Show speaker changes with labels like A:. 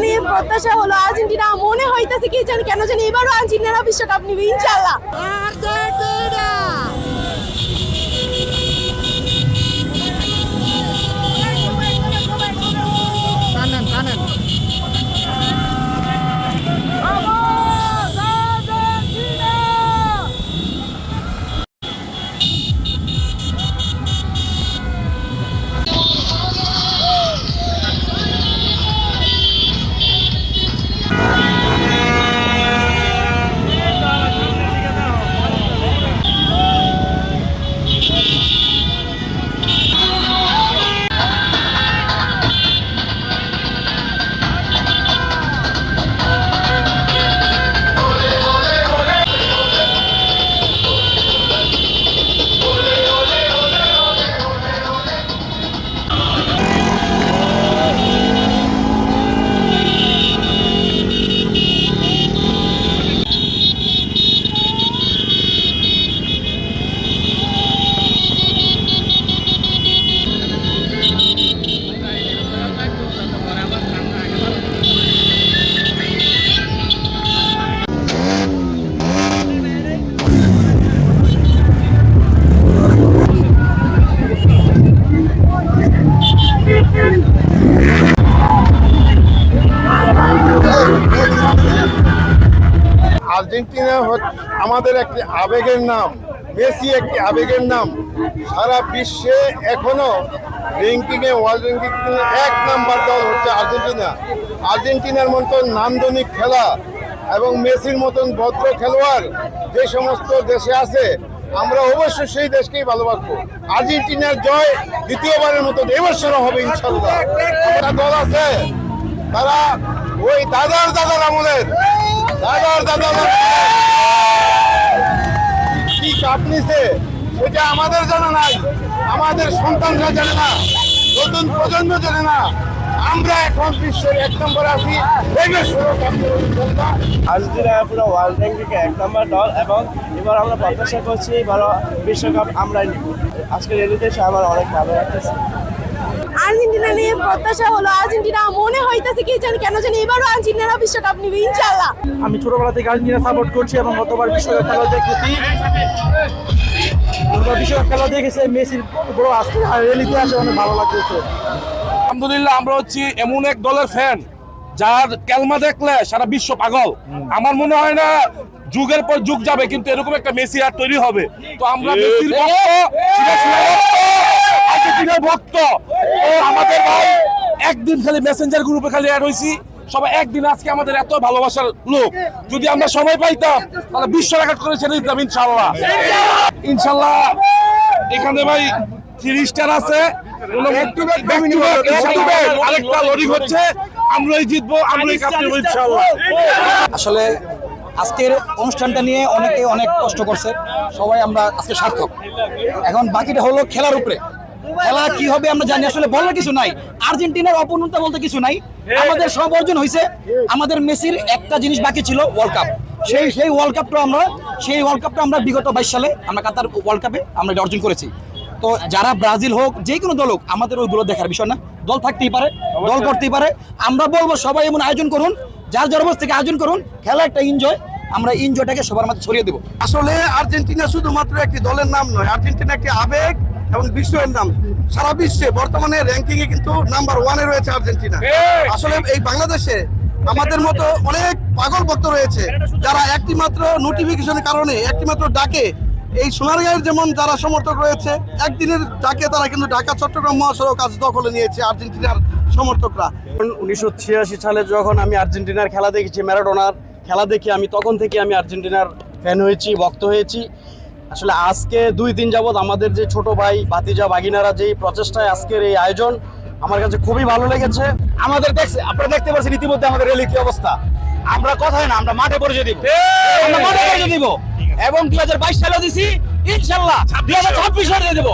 A: নিয়ে প্রত্যাশা হলো আর্জেন্টিনা মনে হইতেছে কি জানি কেন জানি এবারও আর্জেন্টিনা বিশ্বকাপ নিবে ইনশাআল্লাহ।
B: আর্জেন্টিনা আমাদের একটি আবেগের নাম, মেসি একটি আবেগের নাম। সারা বিশ্বে এখনো র্যাঙ্কিংয়ে, ওয়ার্ল্ড র্যাঙ্কিং এক নাম্বার দল হচ্ছে আর্জেন্টিনা। আর্জেন্টিনার মতন নান্দনিক খেলা এবং মেসির মতন ভদ্র খেলোয়াড় যে সমস্ত দেশে আছে, আমরা অবশ্যই সেই দেশকেই ভালোবাসবো। আর্জেন্টিনার জয় দ্বিতীয়বারের মতো এবছরও হবে ইনশাল্লাহ। একটা দল আছে তারা ওই দাদার আমলের কি কাপ নিছে সেটা আমাদের জানা নাই, আমাদের সন্তানরা জানে না, নতুন প্রজন্ম জানে না। আমরা এখন বিশ্বের এক নম্বরে আছি।
C: আর্জেন্টিনা পুরো ওয়ার্ল্ড র্যাঙ্কিংয়ে এক নম্বর দল এবং এবার আমরা প্রত্যাশা করছি এবার বিশ্বকাপ আমরাই নিব। আজকে রেলিতে এসে আমার অনেক ভালো লাগতেছে।
A: আর্জেন্টিনা নিয়ে প্রত্যাশা হলো আর্জেন্টিনা মনে হইতেছে কি জানি কেন জানি এবারও আর্জেন্টিনা বিশ্বকাপ নিবে ইনশাআল্লাহ।
D: আমি ছোটবেলা থেকে আর্জেন্টিনা সাপোর্ট করছি এবং গতবার বিশ্বকাপ খেলা দেখেছি। বিশ্বকাপ খেলা দেখেছে মেসির বড় আজকে রেলিতে আসে অনেক ভালো লাগতেছে।
E: আলহামদুলিল্লাহ, আমরা হচ্ছি এমন এক দলের ফ্যান যার ক্যালমা দেখলে সারা বিশ্ব পাগল। আমার মনে হয় না যুগের পর যুগ যাবে কিন্তু এরকম একটা মেসি আর তৈরি হবে। তো আমরা মেসির ভক্ত, আর্জেন্টিনার ভক্ত। তো আমাদের ভাই একদিন খালি মেসেঞ্জার গ্রুপে খালি অ্যাড হয়েছি, সবাই একদিন আজকে আমাদের এত ভালোবাসার লোক। যদি আমরা সময় পাইতাম তাহলে বিশ্ব রেকর্ড করে ছেড়ে দিতাম ইনশাল্লাহ। ইনশাল্লাহ এখানে ভাই 3 স্টার আছে, আরেকটা লড়ি হচ্ছে, আমরাই জিতবো, আমরাই কাপ নেব ইনশাআল্লাহ।
F: আসলে আজকের অনুষ্ঠানটা নিয়ে অনেকে অনেক কষ্ট করছে, সবাই আমরা আজকে সার্থক। এখন বাকিটা হলো খেলার উপরে। খেলা কি হবে আমরা জানি, আসলে বলার কিছু নাই। আর্জেন্টিনার অপূর্ণতা বলতে কিছু নাই, আমাদের সব অর্জন হয়েছে। আমাদের মেসির একটা জিনিস বাকি ছিল, ওয়ার্ল্ড কাপ। সেই ওয়ার্ল্ড কাপটা আমরা বিগত 22 সালে আমরা কাতার ওয়ার্ল্ড কাপে আমরা এটা অর্জন করেছি। তো যারা ব্রাজিল হোক, যে কোনো দল হোক, আমাদের ওইগুলো দেখার বিষয় না। দল থাকতেই পারে, দল করতেই পারে। আমরা বলবো সবাই এমন আয়োজন করুন, যার জন্মদিন থেকে আয়োজন করুন, খেলা একটা এনজয়, আমরা এনজয়টাকে সবার মাঝে ছড়িয়ে দেবো।
B: আসলে আর্জেন্টিনা শুধুমাত্র একটি দলের নাম নয়, আর্জেন্টিনা একটি আবেগ এবং বিশ্বের নাম। সারা বিশ্বে বর্তমানে র্যাঙ্কিং এ কিন্তু নাম্বার 1-এ রয়েছে আর্জেন্টিনা। আসলে এই বাংলাদেশে আমাদের মতো অনেক পাগল ভক্ত রয়েছে যারা একটি মাত্র নোটিফিকেশনের কারণে, একটি মাত্র ডাকে, এই সোনারগাঁয়ের যেমন যারা সমর্থক রয়েছে, একদিনের ডাকে তারা কিন্তু ঢাকা চট্টগ্রাম মহাসড়ক আজ দখলে নিয়েছে আর্জেন্টিনার সমর্থকরা।
C: 1986 সালে যখন আমি আর্জেন্টিনার খেলা দেখেছি, ম্যারাডোনার খেলা দেখি, আমি তখন থেকে আমি আর্জেন্টিনার ফ্যান হয়েছি, ভক্ত হয়েছি। আসলে আজকে 2 দিন যাবৎ আমাদের যে ছোট ভাই ভাতিজা ভাগিনারা যেই প্রচেষ্টায় আজকের এই আয়োজন, আমার কাছে খুবই ভালো লেগেছে।
F: আমাদের আপনারা দেখতে পাচ্ছেন ইতিমধ্যে আমাদের রেলি কি অবস্থা। আমরা কথাই না, আমরা মাঠে পরিচয় দিব, আমরা মাঠে পরিচয় দিব এবং 2022 সালেও দিছি, ইনশাআল্লাহ 2026 সালে দেব।